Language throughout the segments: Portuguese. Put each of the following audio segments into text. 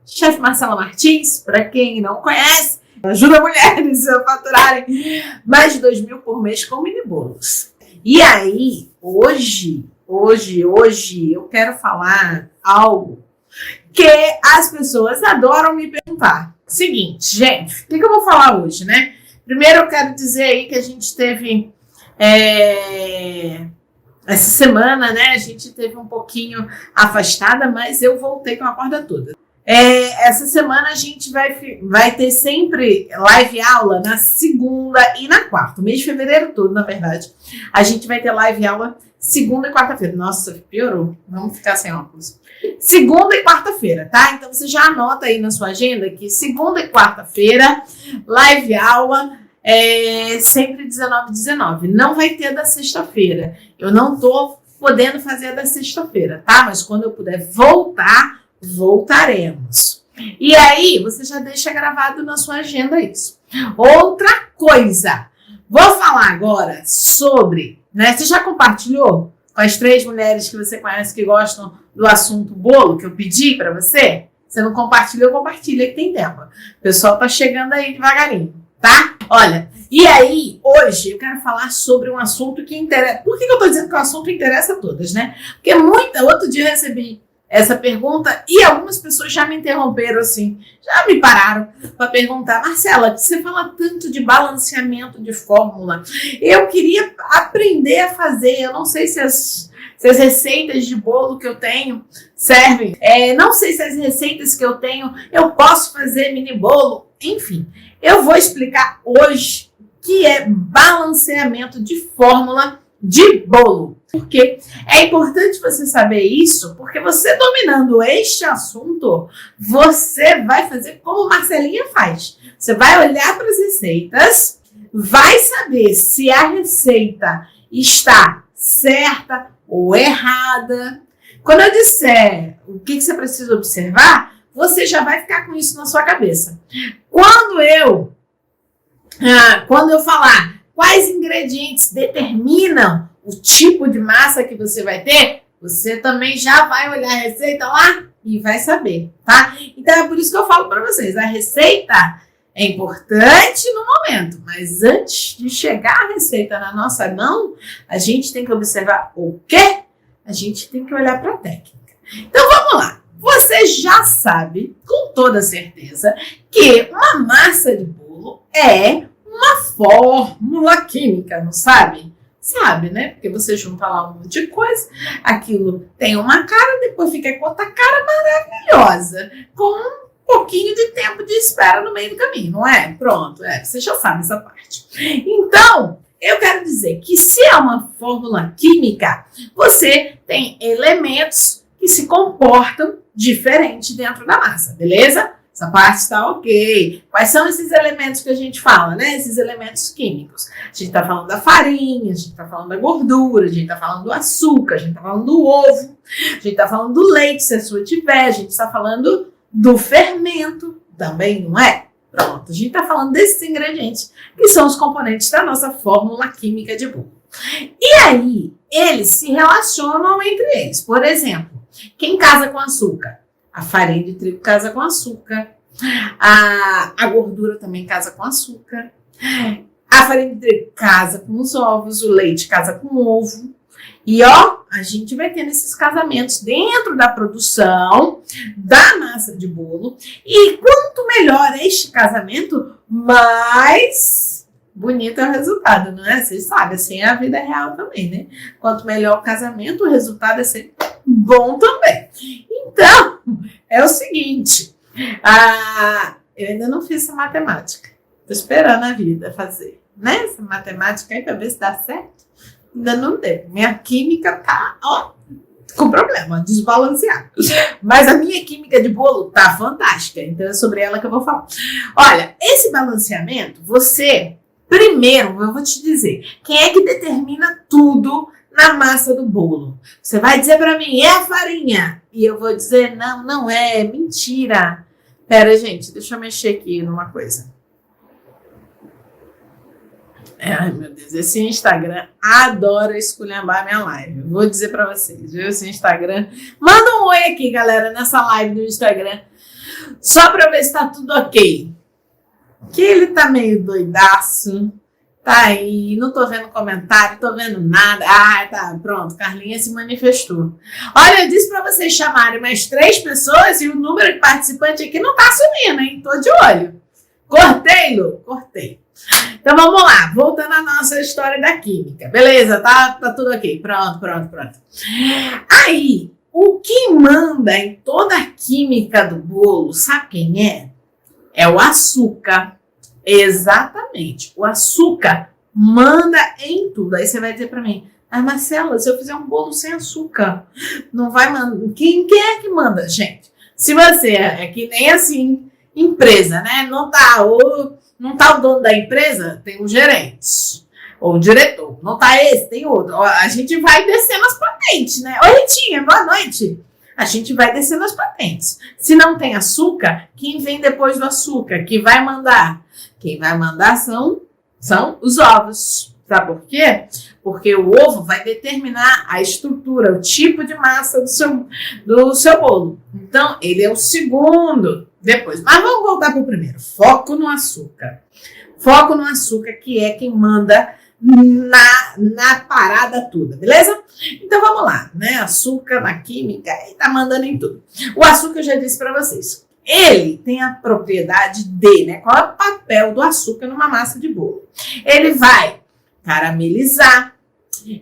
Chefe Marcela Martins, para quem não conhece, ajuda mulheres a faturarem mais de 2.000 por mês com mini bolos. E aí, hoje eu quero falar algo que as pessoas adoram me perguntar. Seguinte, gente, o que eu vou falar hoje, né? Primeiro eu quero dizer aí que a gente teve essa semana, né? A gente teve um pouquinho afastada, mas eu voltei com a corda toda. Essa semana a gente vai ter sempre live aula na segunda e na quarta. O mês de fevereiro todo, na verdade. A gente vai ter live aula segunda e quarta-feira. Nossa, piorou. Vamos ficar sem óculos. Segunda e quarta-feira, tá? Então você já anota aí na sua agenda que segunda e quarta-feira, live aula, sempre 19h19. Não vai ter da sexta-feira. Eu não tô podendo fazer a da sexta-feira, tá? Mas quando eu puder voltar, voltaremos. E aí, você já deixa gravado na sua agenda isso. Outra coisa, vou falar agora sobre, né? Você já compartilhou com as 3 mulheres que você conhece que gostam do assunto bolo que eu pedi para você? Você não compartilhou, compartilha que tem tempo. O pessoal tá chegando aí devagarinho, tá? Olha, e aí, hoje eu quero falar sobre um assunto que interessa. Por que eu tô dizendo que o assunto interessa a todas, né? Porque outro dia eu recebi essa pergunta e algumas pessoas já me interromperam assim, já me pararam para perguntar: Marcela, você fala tanto de balanceamento de fórmula, eu queria aprender a fazer, eu não sei se as receitas de bolo que eu tenho servem, não sei se as receitas que eu tenho eu posso fazer mini bolo, enfim, eu vou explicar hoje o que é balanceamento de fórmula de bolo. Porque é importante você saber isso, porque você dominando este assunto, você vai fazer como Marcelinha faz. Você vai olhar para as receitas, vai saber se a receita está certa ou errada. Quando eu disser o que você precisa observar, você já vai ficar com isso na sua cabeça. Quando eu falar quais ingredientes determinam o tipo de massa que você vai ter, você também já vai olhar a receita lá e vai saber, tá? Então é por isso que eu falo para vocês, a receita é importante no momento, mas antes de chegar a receita na nossa mão, a gente tem que observar o quê? A gente tem que olhar para a técnica. Então vamos lá. Você já sabe, com toda certeza, que uma massa de bolo é uma fórmula química, não sabe? Sabe, né? Porque você junta lá um monte de coisa, aquilo tem uma cara, depois fica com outra cara maravilhosa, com um pouquinho de tempo de espera no meio do caminho, não é? Pronto, você já sabe essa parte. Então, eu quero dizer que se é uma fórmula química, você tem elementos que se comportam diferente dentro da massa, beleza? Essa parte está ok. Quais são esses elementos que a gente fala, né? Esses elementos químicos. A gente está falando da farinha, a gente está falando da gordura, a gente está falando do açúcar, a gente está falando do ovo, a gente está falando do leite, se a sua tiver, a gente está falando do fermento também, não é? Pronto, a gente está falando desses ingredientes que são os componentes da nossa fórmula química de bolo. E aí, eles se relacionam entre eles. Por exemplo, quem casa com açúcar? A farinha de trigo casa com açúcar, a gordura também casa com açúcar, a farinha de trigo casa com os ovos, o leite casa com o ovo. E a gente vai tendo esses casamentos dentro da produção da massa de bolo. E quanto melhor este casamento, mais bonito é o resultado, não é? Vocês sabem, assim é a vida real também, né? Quanto melhor o casamento, o resultado é sempre bom também. Então, é o seguinte, eu ainda não fiz essa matemática, tô esperando a vida fazer, né? Essa matemática aí para ver se dá certo, ainda não deu. Minha química tá, com problema, desbalanceada. Mas a minha química de bolo tá fantástica, então é sobre ela que eu vou falar. Olha, esse balanceamento, primeiro, eu vou te dizer, quem é que determina tudo na massa do bolo? Você vai dizer para mim, é a farinha. E eu vou dizer, não é, mentira. Pera, gente, deixa eu mexer aqui numa coisa. Ai, meu Deus, esse Instagram adora esculhambar minha live. Vou dizer para vocês, viu? Esse Instagram. Manda um oi aqui, galera, nessa live do Instagram. Só para ver se tá tudo ok. Que ele tá meio doidaço. Tá aí, não tô vendo comentário, tô vendo nada. Ah, tá, pronto, Carlinha se manifestou. Olha, eu disse para vocês chamarem mais 3 pessoas e o número de participantes aqui não tá sumindo, hein? Tô de olho. Cortei, Lu? Cortei. Então vamos lá, voltando à nossa história da química. Beleza, tá tudo ok. Pronto. Aí, o que manda em toda a química do bolo, sabe quem é? É o açúcar. Exatamente. O açúcar manda em tudo. Aí você vai dizer para mim, Marcela, se eu fizer um bolo sem açúcar, não vai mandar. Quem é que manda, gente? Se você é que nem assim, empresa, né? Não tá o dono da empresa, tem um gerente. Ou o diretor. Não tá esse, tem outro. A gente vai descendo as patentes, né? Oi, Ritinha, boa noite. A gente vai descendo as patentes. Se não tem açúcar, quem vem depois do açúcar? Que vai mandar? Quem vai mandar são os ovos. Sabe por quê? Porque o ovo vai determinar a estrutura, o tipo de massa do seu bolo. Então, ele é o segundo depois. Mas vamos voltar para o primeiro. Foco no açúcar. Foco no açúcar, que é quem manda na parada toda, beleza? Então vamos lá, né? Açúcar na química, ele tá mandando em tudo. O açúcar eu já disse para vocês. Ele tem a propriedade de, né? Qual é o papel do açúcar numa massa de bolo? Ele vai caramelizar,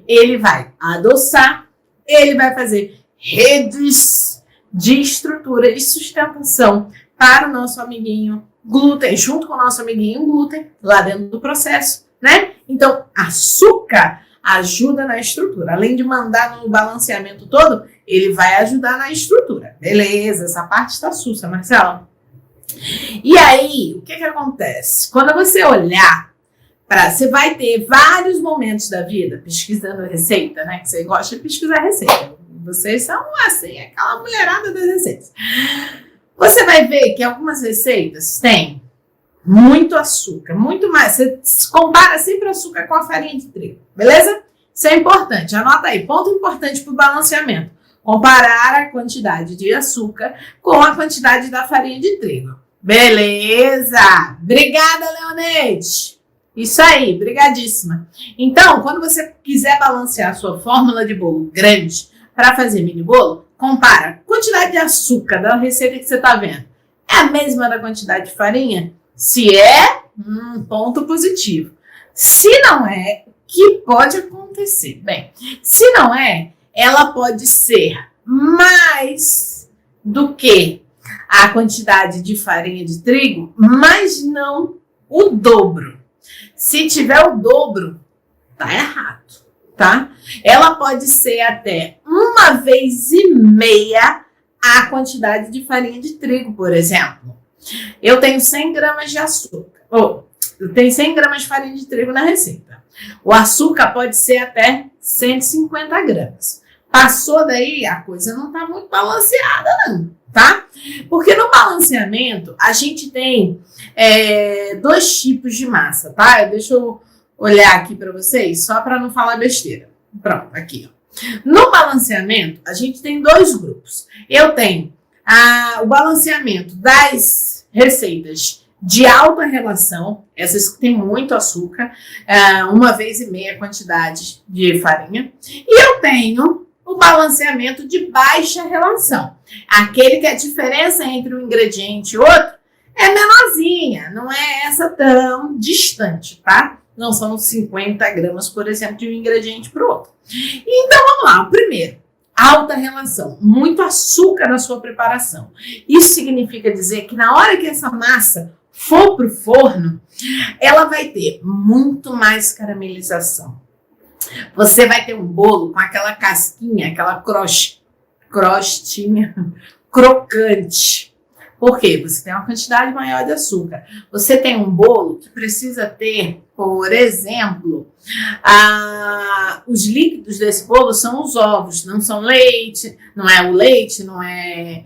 ele vai adoçar, ele vai fazer redes de estrutura e sustentação para o nosso amiguinho glúten, junto com o nosso amiguinho glúten, lá dentro do processo, né? Então, açúcar ajuda na estrutura. Além de mandar no balanceamento todo, ele vai ajudar na estrutura. Beleza, essa parte está sussa, Marcela. E aí, o que acontece? Quando você olhar você vai ter vários momentos da vida pesquisando receita, né? Que você gosta de pesquisar receita. Vocês são, assim, aquela mulherada das receitas. Você vai ver que algumas receitas têm muito açúcar, muito mais. Você compara sempre o açúcar com a farinha de trigo, beleza? Isso é importante, anota aí. Ponto importante para o balanceamento. Comparar a quantidade de açúcar com a quantidade da farinha de trigo. Beleza! Obrigada, Leonete! Isso aí, brigadíssima. Então, quando você quiser balancear a sua fórmula de bolo grande para fazer mini bolo, compara a quantidade de açúcar da receita que você está vendo. É a mesma da quantidade de farinha? Se é, ponto positivo. Se não é, o que pode acontecer? Bem, se não é, ela pode ser mais do que a quantidade de farinha de trigo, mas não o dobro. Se tiver o dobro, tá errado, tá? Ela pode ser até 1,5 vezes a quantidade de farinha de trigo, por exemplo. Eu tenho 100 gramas de açúcar, eu tenho 100 gramas de farinha de trigo na receita. O açúcar pode ser até 150 gramas. Passou daí, a coisa não tá muito balanceada, não, tá? Porque no balanceamento, a gente tem 2 tipos de massa, tá? Deixa eu olhar aqui para vocês, só para não falar besteira. Pronto, aqui, ó. No balanceamento, a gente tem 2 grupos. Eu tenho o balanceamento das receitas de alta relação, essas que tem muito açúcar, 1,5 vezes a quantidade de farinha. E eu tenho o balanceamento de baixa relação, aquele que a diferença entre um ingrediente e outro é menorzinha, não é essa tão distante, tá? Não são 50 gramas, por exemplo, de um ingrediente para o outro. Então, vamos lá. O primeiro, alta relação, muito açúcar na sua preparação. Isso significa dizer que na hora que essa massa for para o forno, ela vai ter muito mais caramelização. Você vai ter um bolo com aquela casquinha, aquela crostinha crocante. Por quê? Você tem uma quantidade maior de açúcar. Você tem um bolo que precisa ter, por exemplo, os líquidos desse bolo são os ovos, não são leite, não é o leite, não é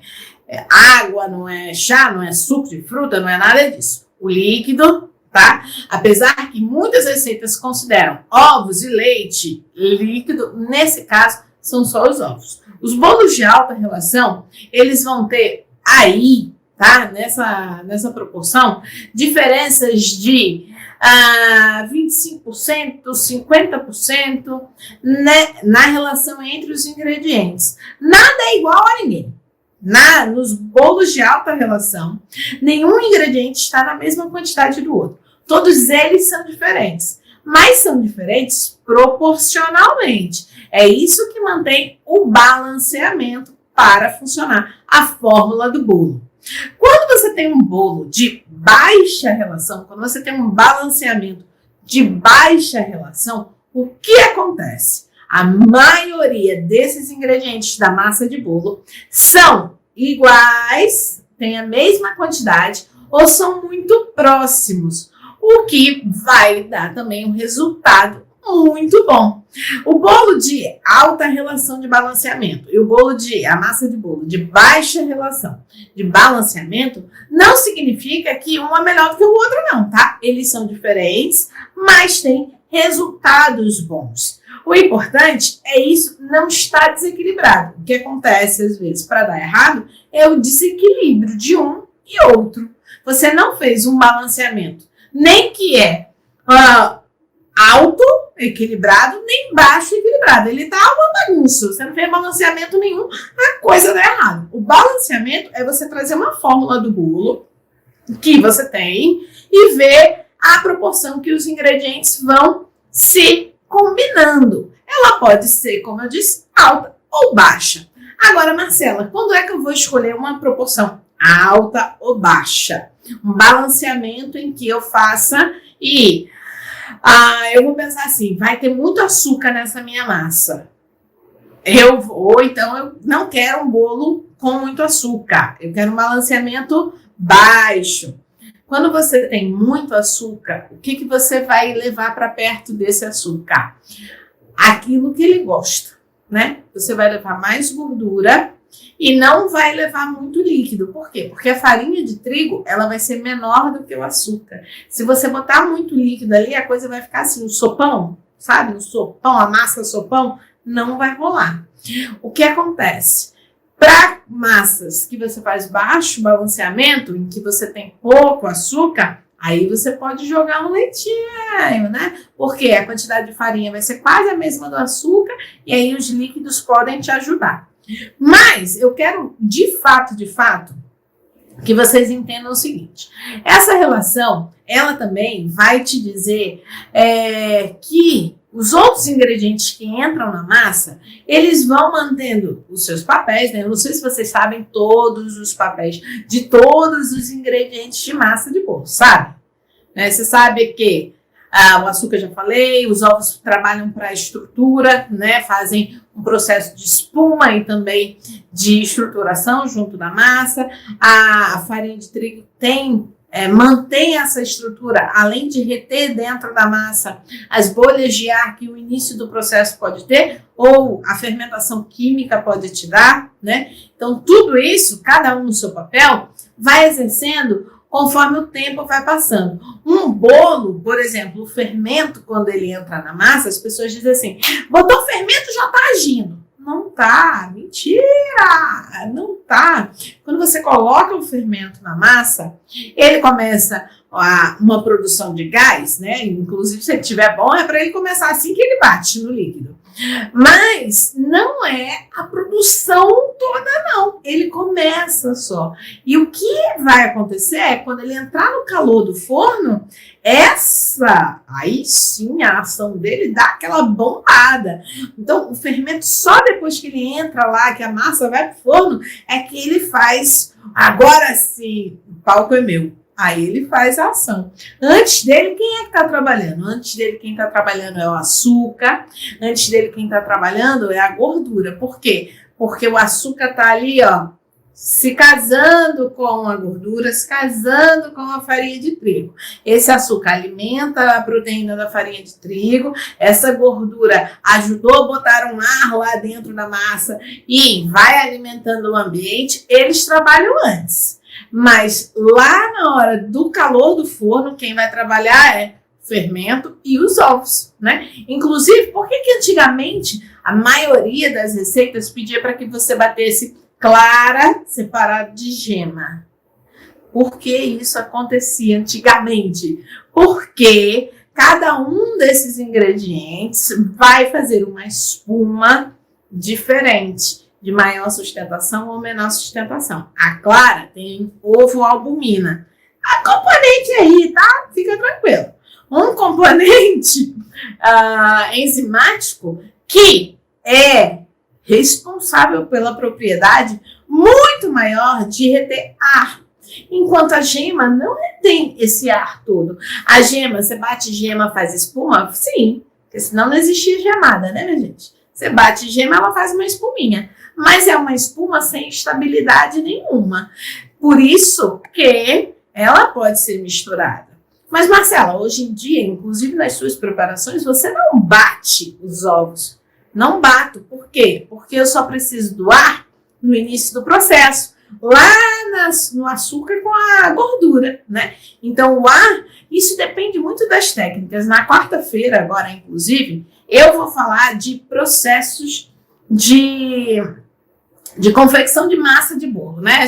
água, não é chá, não é suco de fruta, não é nada disso. O líquido, tá? Apesar que muitas receitas consideram ovos e leite líquido, nesse caso são só os ovos. Os bolos de alta relação, eles vão ter aí tá? Nessa proporção, diferenças de 25%, 50%, né, na relação entre os ingredientes. Nada é igual a ninguém. Nos bolos de alta relação, nenhum ingrediente está na mesma quantidade do outro. Todos eles são diferentes, mas são diferentes proporcionalmente. É isso que mantém o balanceamento para funcionar a fórmula do bolo. Quando você tem um bolo de baixa relação, quando você tem um balanceamento de baixa relação, o que acontece? A maioria desses ingredientes da massa de bolo são iguais, têm a mesma quantidade ou são muito próximos, o que vai dar também um resultado muito bom. O bolo de alta relação de balanceamento e a massa de bolo de baixa relação de balanceamento não significa que um é melhor do que o outro não, tá? Eles são diferentes, mas têm resultados bons. O importante é isso não estar desequilibrado. O que acontece às vezes para dar errado é o desequilíbrio de um e outro. Você não fez um balanceamento, nem que é alto equilibrado, nem baixo equilibrado. Ele tá uma bagunça. Você não fez balanceamento nenhum, a coisa dá errado. O balanceamento é você trazer uma fórmula do bolo que você tem e ver a proporção que os ingredientes vão se combinando. Ela pode ser, como eu disse, alta ou baixa. Agora, Marcela, quando é que eu vou escolher uma proporção alta ou baixa? Um balanceamento em que eu faça e eu vou pensar assim, vai ter muito açúcar nessa minha massa. Então eu não quero um bolo com muito açúcar. Eu quero um balanceamento baixo. Quando você tem muito açúcar, o que você vai levar para perto desse açúcar? Aquilo que ele gosta, né? Você vai levar mais gordura e não vai levar muito líquido. Por quê? Porque a farinha de trigo, ela vai ser menor do que o açúcar. Se você botar muito líquido ali, a coisa vai ficar assim, um sopão, sabe? Um sopão, a massa sopão, não vai rolar. O que acontece? Para massas que você faz baixo balanceamento, em que você tem pouco açúcar, aí você pode jogar um leitinho, né? Porque a quantidade de farinha vai ser quase a mesma do açúcar e aí os líquidos podem te ajudar. Mas eu quero, de fato, que vocês entendam o seguinte. Essa relação, ela também vai te dizer que os outros ingredientes que entram na massa, eles vão mantendo os seus papéis, né? Eu não sei se vocês sabem todos os papéis de todos os ingredientes de massa de bolo, sabe? Né? Você sabe que o açúcar, já falei, os ovos trabalham para a estrutura, né? Fazem um processo de espuma e também de estruturação junto da massa. A farinha de trigo mantém essa estrutura, além de reter dentro da massa as bolhas de ar que o início do processo pode ter, ou a fermentação química pode te dar, né? Então, tudo isso, cada um no seu papel, vai exercendo conforme o tempo vai passando. Um bolo, por exemplo, o fermento, quando ele entra na massa, as pessoas dizem assim, botou fermento, já está agindo. Não tá, mentira, não tá. Quando você coloca o fermento na massa, ele começa uma produção de gás, né? Inclusive, se ele estiver bom, é para ele começar assim que ele bate no líquido. Mas não é a produção toda, não. Ele começa só. E o que vai acontecer é, quando ele entrar no calor do forno, aí sim a ação dele dá aquela bombada. Então, o fermento, só depois que ele entra lá, que a massa vai pro forno, é que ele faz, agora sim, o palco é meu. Aí ele faz a ação. Antes dele, quem é que está trabalhando? Antes dele, quem está trabalhando é o açúcar. Antes dele, quem está trabalhando é a gordura. Por quê? Porque o açúcar está ali, ó, se casando com a gordura, se casando com a farinha de trigo. Esse açúcar alimenta a proteína da farinha de trigo. Essa gordura ajudou a botar um ar lá dentro da massa e vai alimentando o ambiente. Eles trabalham antes. Mas lá na hora do calor do forno, quem vai trabalhar é fermento e os ovos, né? Inclusive, por que antigamente a maioria das receitas pedia para que você batesse clara separado de gema? Por que isso acontecia antigamente? Porque cada um desses ingredientes vai fazer uma espuma diferente, de maior sustentação ou menor sustentação. A clara tem ovo-albumina. A componente aí, tá? Fica tranquilo. Um componente enzimático que é responsável pela propriedade muito maior de reter ar. Enquanto a gema não retém esse ar todo. A gema, você bate gema, faz espuma? Sim, porque senão não existia gemada, né, minha gente? Você bate gema, ela faz uma espuminha. Mas é uma espuma sem estabilidade nenhuma. Por isso que ela pode ser misturada. Mas, Marcela, hoje em dia, inclusive nas suas preparações, você não bate os ovos. Não bato. Por quê? Porque eu só preciso do ar no início do processo. Lá no açúcar com a gordura, né? Então, o ar, isso depende muito das técnicas. Na quarta-feira, agora, inclusive, eu vou falar de processos de confecção de massa de bolo, né?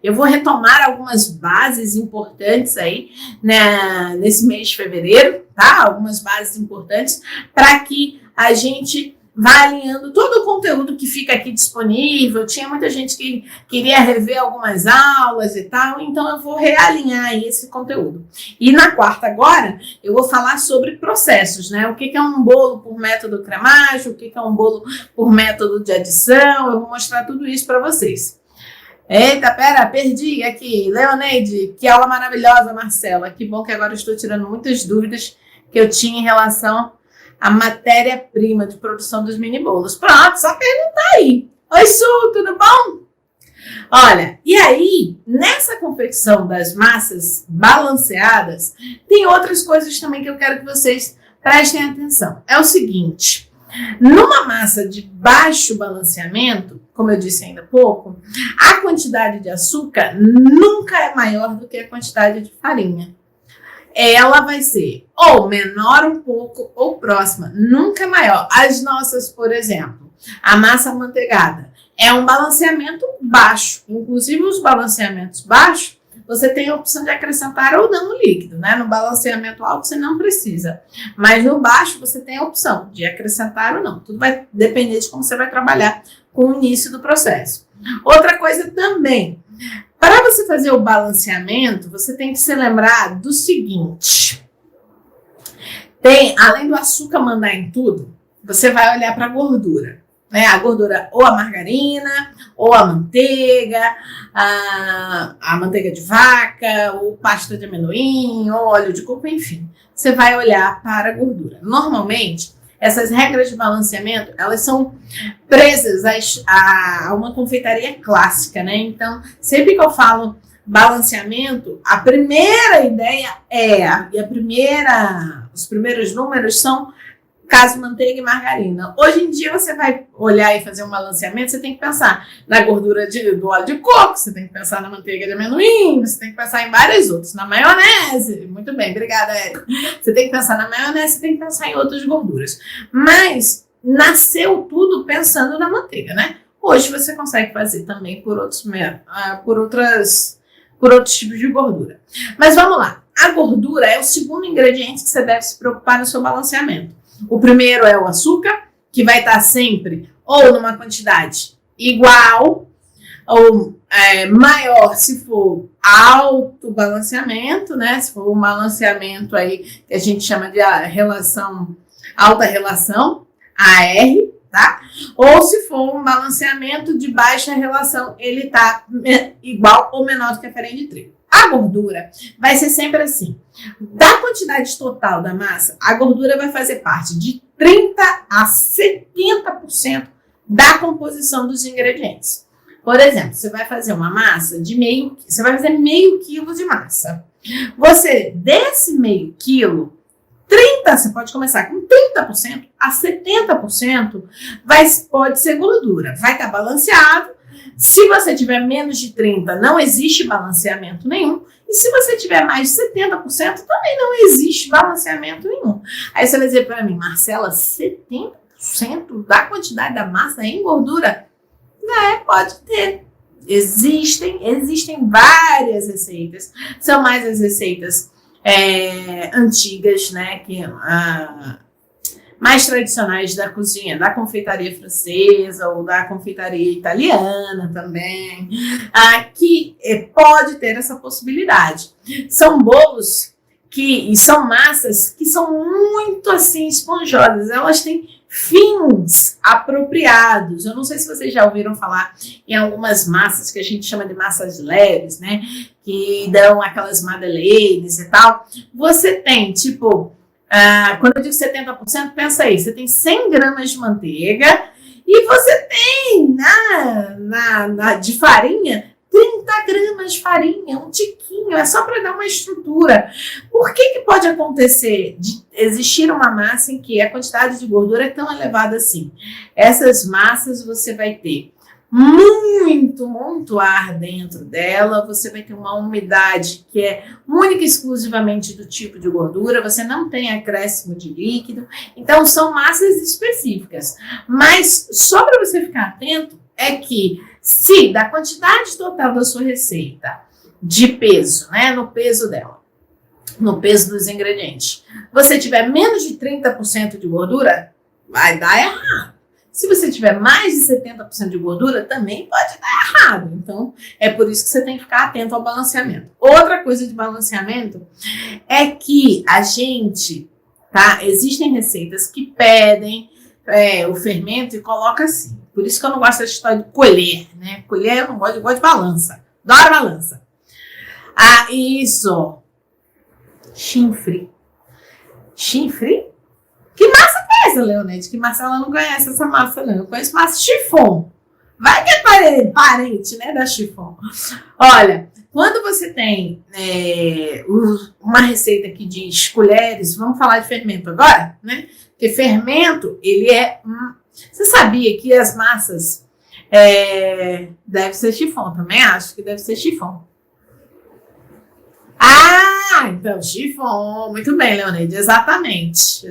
Eu vou retomar algumas bases importantes aí, né, nesse mês de fevereiro, tá? Algumas bases importantes para que a gente vá alinhando todo o conteúdo que fica aqui disponível. Tinha muita gente que queria rever algumas aulas e tal, então eu vou realinhar aí esse conteúdo. E na quarta agora, eu vou falar sobre processos, né? O que é um bolo por método cremagem, o que é um bolo por método de adição, eu vou mostrar tudo isso para vocês. Eita, pera, perdi aqui. Leoneide, que aula maravilhosa, Marcela. Que bom que agora eu estou tirando muitas dúvidas que eu tinha em relação a matéria-prima de produção dos mini bolos. Pronto, só perguntar aí. Oi, Su, tudo bom? Olha, e aí, nessa confecção das massas balanceadas, tem outras coisas também que eu quero que vocês prestem atenção. É o seguinte, numa massa de baixo balanceamento, como eu disse ainda há pouco, a quantidade de açúcar nunca é maior do que a quantidade de farinha. Ela vai ser ou menor um pouco ou próxima, nunca maior. As nossas, por exemplo, a massa amanteigada é um balanceamento baixo. Inclusive, os balanceamentos baixos, você tem a opção de acrescentar ou não o líquido, né? No balanceamento alto, você não precisa. Mas no baixo, você tem a opção de acrescentar ou não. Tudo vai depender de como você vai trabalhar com o início do processo. Outra coisa também, para você fazer o balanceamento, você tem que se lembrar do seguinte. Além do açúcar mandar em tudo, você vai olhar para a gordura. Né? A gordura, ou a margarina, ou a manteiga de vaca, ou pasta de amendoim, ou óleo de coco, enfim. Você vai olhar para a gordura. Normalmente, essas regras de balanceamento, elas são presas a uma confeitaria clássica, né? Então, sempre que eu falo balanceamento, a primeira ideia os primeiros números são caso manteiga e margarina. Hoje em dia, você vai olhar e fazer um balanceamento, você tem que pensar na gordura do óleo de coco, você tem que pensar na manteiga de amendoim, você tem que pensar em várias outras. Na maionese, muito bem, obrigada, Érica. Você tem que pensar na maionese, você tem que pensar em outras gorduras. Mas nasceu tudo pensando na manteiga, né? Hoje você consegue fazer também por outros tipos de gordura. Mas vamos lá. A gordura é o segundo ingrediente que você deve se preocupar no seu balanceamento. O primeiro é o açúcar, que vai estar sempre ou numa quantidade igual ou maior se for alto balanceamento, né? Se for um balanceamento aí que a gente chama de alta relação, AR, tá? Ou se for um balanceamento de baixa relação, ele está igual ou menor do que a farinha de trigo. A gordura vai ser sempre assim. Da quantidade total da massa, a gordura vai fazer parte de 30% a 70% da composição dos ingredientes. Por exemplo, você vai fazer uma massa de você vai fazer meio quilo de massa. Desse meio quilo, você pode começar com 30% a 70% pode ser gordura. Vai estar balanceado. Se você tiver menos de 30%, não existe balanceamento nenhum. E se você tiver mais de 70%, também não existe balanceamento nenhum. Aí você vai dizer para mim, Marcela, 70% da quantidade da massa é em gordura? Pode ter. Existem várias receitas, são mais as receitas antigas, né, mais tradicionais da cozinha, da confeitaria francesa ou da confeitaria italiana também, que pode ter essa possibilidade. São bolos e são massas que são muito assim esponjosas, elas têm fins apropriados. Eu não sei se vocês já ouviram falar em algumas massas que a gente chama de massas leves, né? Que dão aquelas madeleines e tal. Você tem, tipo, quando eu digo 70%, pensa aí, você tem 100 gramas de manteiga e você tem de farinha 30 gramas de farinha, um tiquinho, é só para dar uma estrutura. Por que pode acontecer de existir uma massa em que a quantidade de gordura é tão elevada assim? Essas massas você vai ter muito ar dentro dela, você vai ter uma umidade que é única e exclusivamente do tipo de gordura, você não tem acréscimo de líquido, então são massas específicas. Mas só para você ficar atento é que se da quantidade total da sua receita de peso, né, no peso dela, no peso dos ingredientes, você tiver menos de 30% de gordura, vai dar errado. Se você tiver mais de 70% de gordura, também pode dar errado. Então, é por isso que você tem que ficar atento ao balanceamento. Outra coisa de balanceamento é que a gente, tá? Existem receitas que pedem o fermento e coloca assim. Por isso que eu não gosto dessa história de colher, né? Colher eu não gosto, eu gosto de balança. Adoro balança. Isso. Chinfre. Chinfre? Que massa é essa, Leonete? Que Marcela não conhece essa massa, não. Eu conheço massa chiffon. Vai que é parente, né, da chiffon. Olha, quando você tem uma receita que diz colheres, vamos falar de fermento agora, né? Porque fermento, ele é... Você sabia que as massas... deve ser chiffon, também acho que deve ser chiffon. Então, chiffon, muito bem, Leonide, exatamente,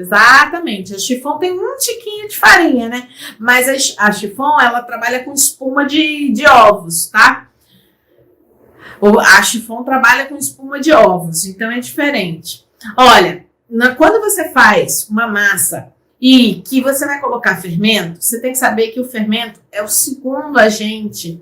a chiffon tem um tiquinho de farinha, né, mas a chiffon, ela trabalha com espuma de ovos, tá, a chiffon trabalha com espuma de ovos, então é diferente. Olha, quando você faz uma massa e que você vai colocar fermento, você tem que saber que o fermento é o segundo agente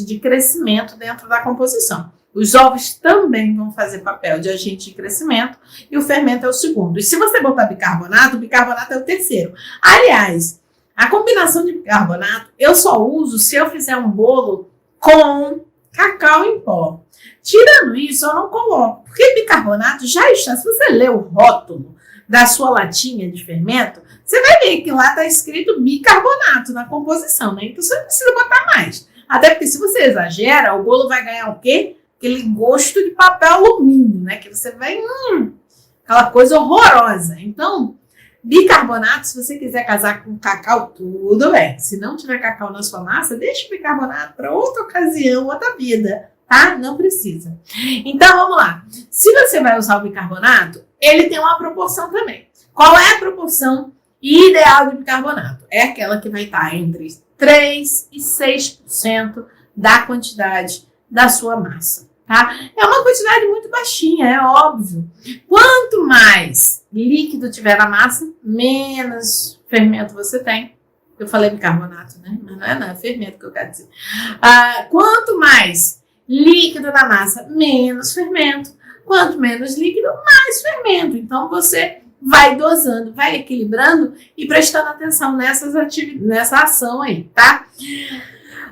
de crescimento dentro da composição. Os ovos também vão fazer papel de agente de crescimento e o fermento é o segundo. E se você botar bicarbonato, o bicarbonato é o terceiro. Aliás, a combinação de bicarbonato eu só uso se eu fizer um bolo com cacau em pó. Tirando isso, eu não coloco, porque bicarbonato já está. Se você ler o rótulo da sua latinha de fermento, você vai ver que lá está escrito bicarbonato na composição, né? Então você não precisa botar mais. Até porque se você exagera, o bolo vai ganhar o quê? Aquele gosto de papel alumínio, né? Que você vai... aquela coisa horrorosa. Então, bicarbonato, se você quiser casar com cacau, tudo bem. Se não tiver cacau na sua massa, deixa o bicarbonato para outra ocasião, outra vida, tá? Não precisa. Então, vamos lá. Se você vai usar o bicarbonato, ele tem uma proporção também. Qual é a proporção ideal de bicarbonato? É aquela que vai estar entre 3% e 6% da quantidade da sua massa. Tá? É uma quantidade muito baixinha, é óbvio. Quanto mais líquido tiver na massa, menos fermento você tem. Eu falei bicarbonato, né? Mas não é fermento que eu quero dizer. Quanto mais líquido na massa, menos fermento. Quanto menos líquido, mais fermento. Então, você vai dosando, vai equilibrando e prestando atenção nessa ação aí, tá?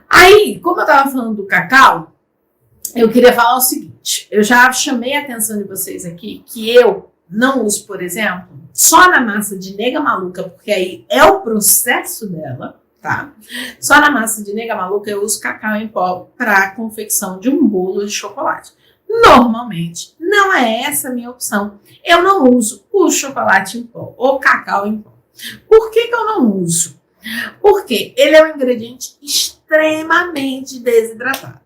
Aí, como eu estava falando do cacau, eu queria falar o seguinte, eu já chamei a atenção de vocês aqui que eu não uso, por exemplo, só na massa de nega maluca, porque aí é o processo dela, tá? Só na massa de nega maluca eu uso cacau em pó para a confecção de um bolo de chocolate. Normalmente, não é essa a minha opção. Eu não uso o chocolate em pó, ou cacau em pó. Por que eu não uso? Porque ele é um ingrediente extremamente desidratado.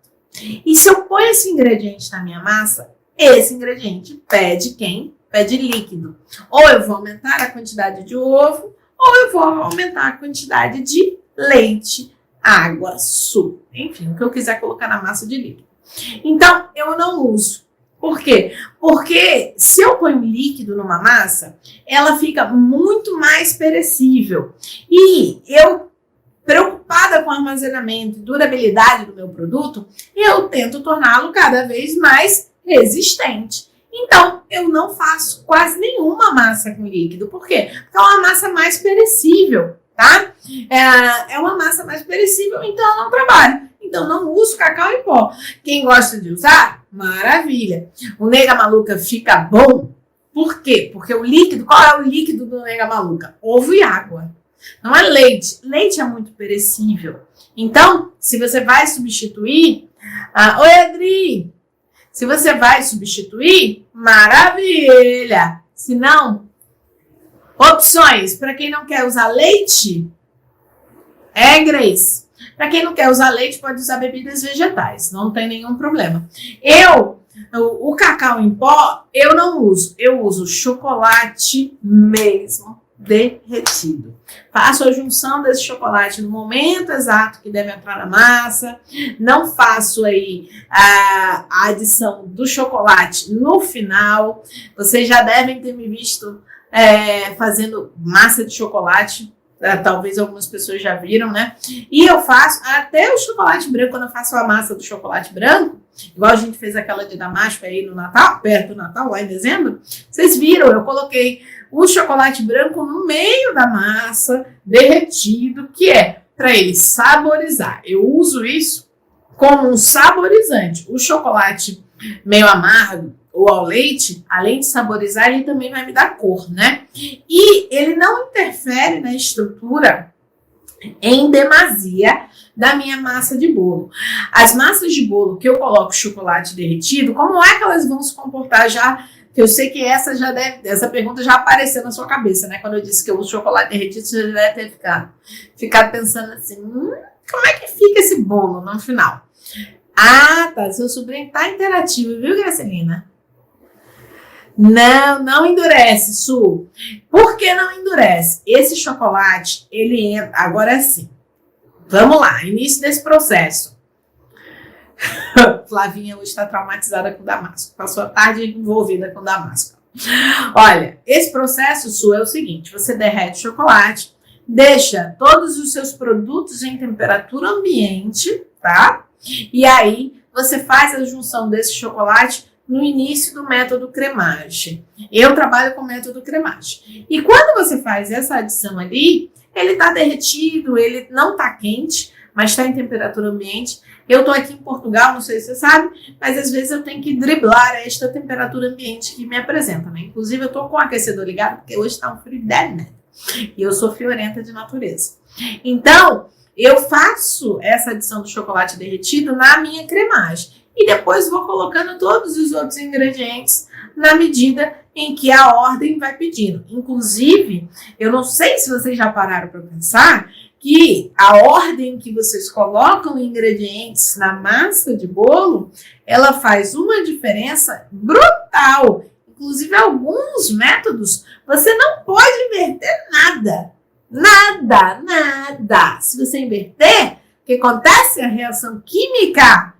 E se eu ponho esse ingrediente na minha massa, esse ingrediente pede quem? Pede líquido. Ou eu vou aumentar a quantidade de ovo, ou eu vou aumentar a quantidade de leite água, suco, enfim, o que eu quiser colocar na massa de líquido. Então, eu não uso. Por quê? Porque se eu ponho líquido numa massa, ela fica muito mais perecível. E eu, preocupada com o armazenamento e durabilidade do meu produto, eu tento torná-lo cada vez mais resistente. Então, eu não faço quase nenhuma massa com líquido. Por quê? Porque é uma massa mais perecível, tá? É uma massa mais perecível, então eu não trabalho. Então, não uso cacau em pó. Quem gosta de usar, maravilha. O Nega Maluca fica bom. Por quê? Porque o líquido, qual é o líquido do Nega Maluca? Ovo e água. Não é leite. Leite é muito perecível. Então, se você vai substituir... Oi, Adri! Se você vai substituir, maravilha! Se não, opções. Para quem não quer usar leite, Grace. Para quem não quer usar leite, pode usar bebidas vegetais. Não tem nenhum problema. O cacau em pó, eu não uso. Eu uso chocolate mesmo derretido. Faço a junção desse chocolate no momento exato que deve entrar na massa. Não faço aí a adição do chocolate no final. Vocês já devem ter me visto fazendo massa de chocolate. Talvez algumas pessoas já viram, né? E eu faço até o chocolate branco, quando eu faço a massa do chocolate branco, igual a gente fez aquela de Damasco aí no Natal, perto do Natal, lá em dezembro. Vocês viram, eu coloquei o chocolate branco no meio da massa, derretido, que é para ele saborizar. Eu uso isso como um saborizante. O chocolate meio amargo ou ao leite, além de saborizar, ele também vai me dar cor, né? E ele não interfere na estrutura em demasia da minha massa de bolo. As massas de bolo que eu coloco chocolate derretido, como é que elas vão se comportar já? Eu sei que essa pergunta já apareceu na sua cabeça, né? Quando eu disse que eu uso chocolate derretido, você já deve ter ficado pensando assim, como é que fica esse bolo no final? Ah, tá, seu sobrinho tá interativo, viu, Gracelina? Não endurece, Su. Por que não endurece? Esse chocolate, ele entra... Agora sim. Vamos lá, início desse processo. Flavinha hoje está traumatizada com Damasco. Passou a tarde envolvida com Damasco. Olha, esse processo, Su, é o seguinte. Você derrete o chocolate, deixa todos os seus produtos em temperatura ambiente, tá? E aí, você faz a junção desse chocolate no início do método cremage. Eu trabalho com o método cremage. E quando você faz essa adição ali, ele está derretido, ele não está quente, mas está em temperatura ambiente. Eu estou aqui em Portugal, não sei se você sabe, mas às vezes eu tenho que driblar esta temperatura ambiente que me apresenta, né? Inclusive, eu estou com o aquecedor ligado, porque hoje está um frio dele, né? E eu sou friorenta de natureza. Então, eu faço essa adição do chocolate derretido na minha cremagem. E depois vou colocando todos os outros ingredientes na medida em que a ordem vai pedindo. Inclusive, eu não sei se vocês já pararam para pensar que a ordem que vocês colocam ingredientes na massa de bolo, ela faz uma diferença brutal. Inclusive, alguns métodos, você não pode inverter nada. Nada. Se você inverter, o que acontece? A reação química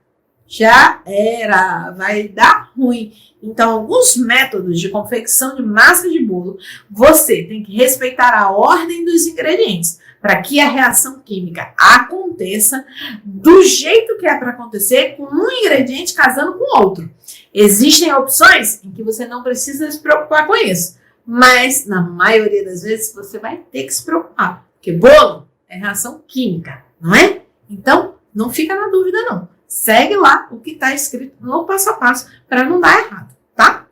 já era, vai dar ruim. Então, alguns métodos de confecção de massa de bolo, você tem que respeitar a ordem dos ingredientes para que a reação química aconteça do jeito que é para acontecer, com um ingrediente casando com outro. Existem opções em que você não precisa se preocupar com isso, mas na maioria das vezes você vai ter que se preocupar, porque bolo é reação química, não é? Então, não fica na dúvida não. Segue lá o que está escrito no passo a passo para não dar errado, tá?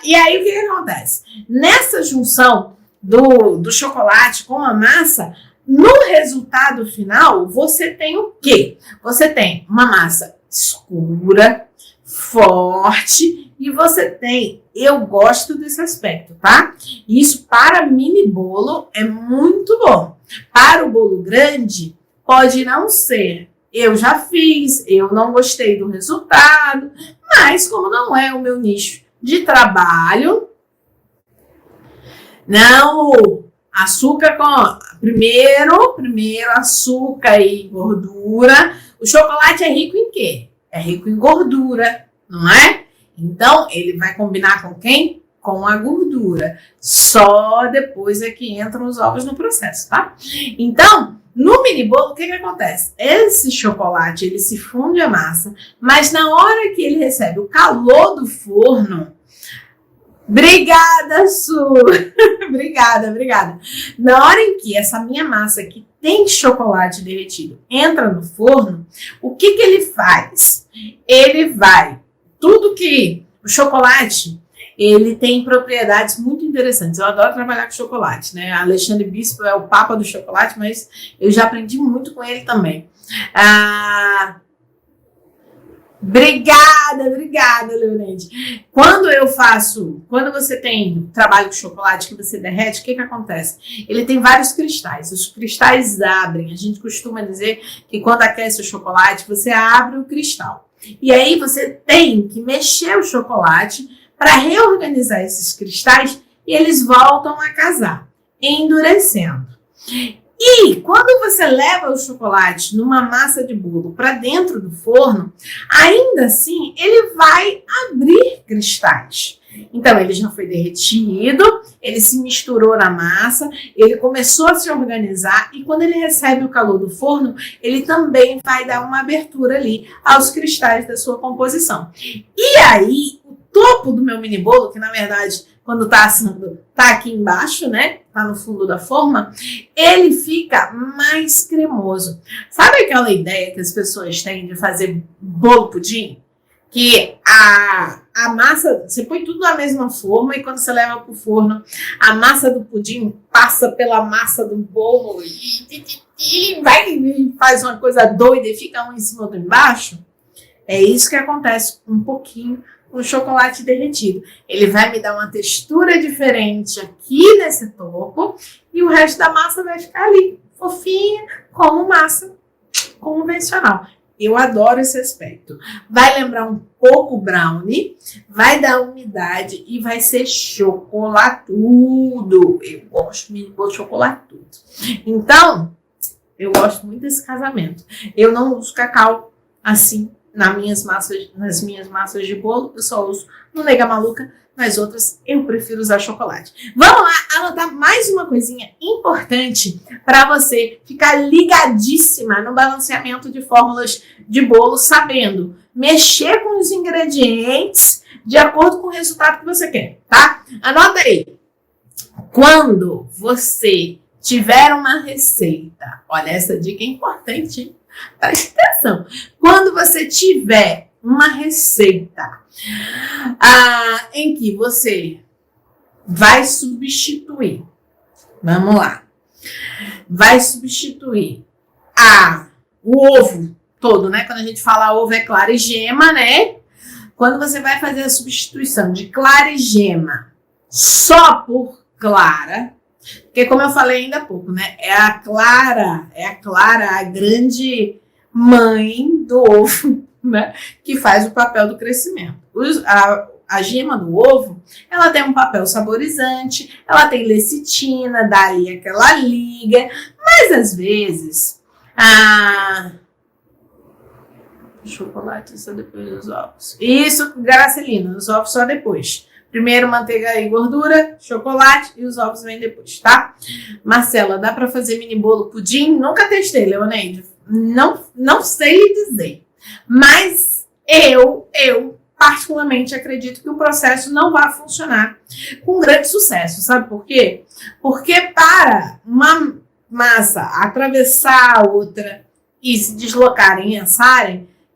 E aí o que acontece? Nessa junção do chocolate com a massa, no resultado final, você tem o quê? Você tem uma massa escura, forte, e você tem, eu gosto desse aspecto, tá? Isso para mini bolo é muito bom. Para o bolo grande, pode não ser. Eu já fiz, eu não gostei do resultado, mas como não é o meu nicho de trabalho, não, açúcar com... Primeiro açúcar e gordura. O chocolate é rico em quê? É rico em gordura, não é? Então, ele vai combinar com quem? Com a gordura. Só depois é que entram os ovos no processo, tá? Então, no mini bolo, o que acontece? Esse chocolate, ele se funde a massa, mas na hora que ele recebe o calor do forno... Obrigada, Su! Obrigada. Na hora em que essa minha massa que tem chocolate derretido entra no forno, o que ele faz? Ele vai... Tudo que... O chocolate, ele tem propriedades muito interessantes. Eu adoro trabalhar com chocolate, né? Alexandre Bispo é o papa do chocolate, mas eu já aprendi muito com ele também. Obrigada, Leonide. Quando você tem trabalho com chocolate que você derrete, o que acontece? Ele tem vários cristais. Os cristais abrem. A gente costuma dizer que quando aquece o chocolate, você abre o cristal. E aí você tem que mexer o chocolate para reorganizar esses cristais e eles voltam a casar, endurecendo. E quando você leva o chocolate numa massa de bolo para dentro do forno, ainda assim ele vai abrir cristais. Então ele já foi derretido, ele se misturou na massa, ele começou a se organizar e quando ele recebe o calor do forno, ele também vai dar uma abertura ali aos cristais da sua composição. E aí, o topo do meu mini bolo, que na verdade, quando tá assando, tá aqui embaixo, né? Tá no fundo da forma, ele fica mais cremoso. Sabe aquela ideia que as pessoas têm de fazer bolo pudim? Que a massa, você põe tudo na mesma forma e quando você leva pro forno, a massa do pudim passa pela massa do bolo e vai e faz uma coisa doida e fica um em cima do embaixo. É isso que acontece um pouquinho com o chocolate derretido. Ele vai me dar uma textura diferente aqui nesse topo e o resto da massa vai ficar ali, fofinha, como massa convencional. Eu adoro esse aspecto. Vai lembrar um pouco brownie, vai dar umidade e vai ser chocolatudo. Eu gosto de bolo chocolatudo. Então, eu gosto muito desse casamento. Eu não uso cacau assim nas minhas massas de bolo. Eu só uso no Nega Maluca. Nas outras, eu prefiro usar chocolate. Vamos lá anotar mais uma coisinha importante para você ficar ligadíssima no balanceamento de fórmulas de bolo, sabendo mexer com os ingredientes de acordo com o resultado que você quer, tá? Anota aí. Quando você tiver uma receita, olha, essa dica é importante, hein? Presta atenção. Quando você tiver uma receita em que você vai substituir, vamos lá, vai substituir o ovo todo, né? Quando a gente fala ovo é clara e gema, né? Quando você vai fazer a substituição de clara e gema só por clara, porque como eu falei ainda há pouco, né? É a clara, a grande mãe do ovo, né, que faz o papel do crescimento. A gema do ovo, ela tem um papel saborizante, ela tem lecitina, dá ali aquela liga, mas às vezes chocolate só depois dos ovos. Isso, Gracelina, os ovos só depois. Primeiro manteiga e gordura, chocolate e os ovos vêm depois, tá? Marcela, dá para fazer mini bolo pudim? Nunca testei, Leoneide. Não sei lhe dizer. Mas eu particularmente acredito que o processo não vai funcionar com grande sucesso. Sabe por quê? Porque para uma massa atravessar a outra e se deslocarem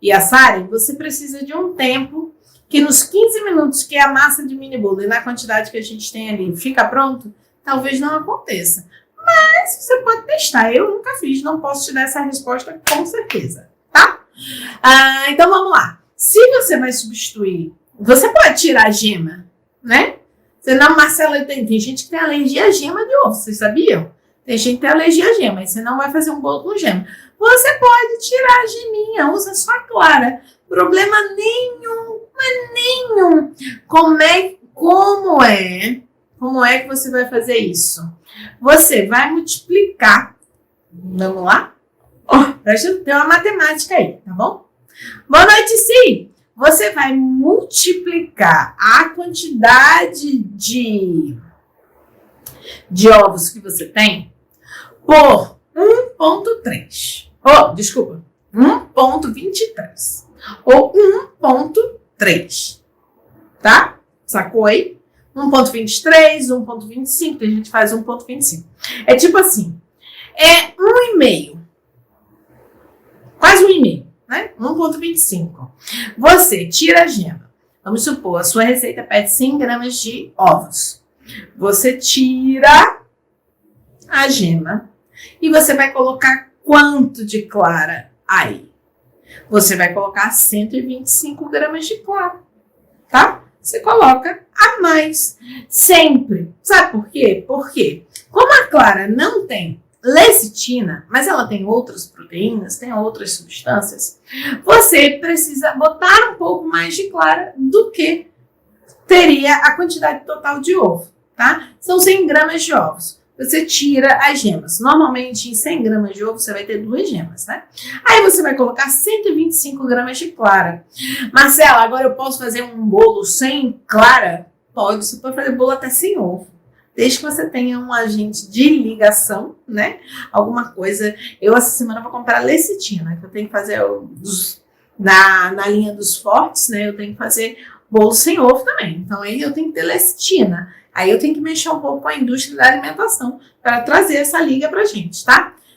e assarem, você precisa de um tempo que nos 15 minutos que a massa de mini bolo e na quantidade que a gente tem ali fica pronto, talvez não aconteça. Mas você pode testar. Eu nunca fiz, não posso te dar essa resposta com certeza, tá? Então vamos lá. Se você vai substituir, você pode tirar a gema, né? Senão, Marcela, tem gente que tem alergia à gema de ovo, vocês sabiam? Tem gente que tem alergia à gema, mas você não vai fazer um bolo com gema. Você pode tirar a geminha, usa só a clara. Problema nenhum, mas nenhum. Como Como é que você vai fazer isso? Você vai multiplicar. Vamos lá? Presta ter uma matemática aí, tá bom? Boa noite, Si. Você vai multiplicar a quantidade de ovos que você tem por 1,3. Desculpa. 1,23. Ou 1,3. Tá? Sacou aí? 1,23, 1,25, a gente faz 1,25. É tipo assim, é 1,5. Quase 1,5, né? 1,25. Você tira a gema. Vamos supor, a sua receita pede 100 gramas de ovos. Você tira a gema e você vai colocar quanto de clara aí? Você vai colocar 125 gramas de clara, tá? Você coloca a mais, sempre. Sabe por quê? Porque como a clara não tem lecitina, mas ela tem outras proteínas, tem outras substâncias, você precisa botar um pouco mais de clara do que teria a quantidade total de ovo, tá? São 100 gramas de ovos. Você tira as gemas. Normalmente, em 100 gramas de ovo, você vai ter 2 gemas, né? Aí você vai colocar 125 gramas de clara. Marcela, agora eu posso fazer um bolo sem clara? Pode, você pode fazer bolo até sem ovo. Desde que você tenha um agente de ligação, né? Alguma coisa. Eu, essa semana, vou comprar lecitina, que eu tenho que fazer na linha dos fortes, né? Eu tenho que fazer bolo sem ovo também. Então, aí eu tenho que ter lecitina. Aí eu tenho que mexer um pouco com a indústria da alimentação para trazer essa liga pra gente, tá?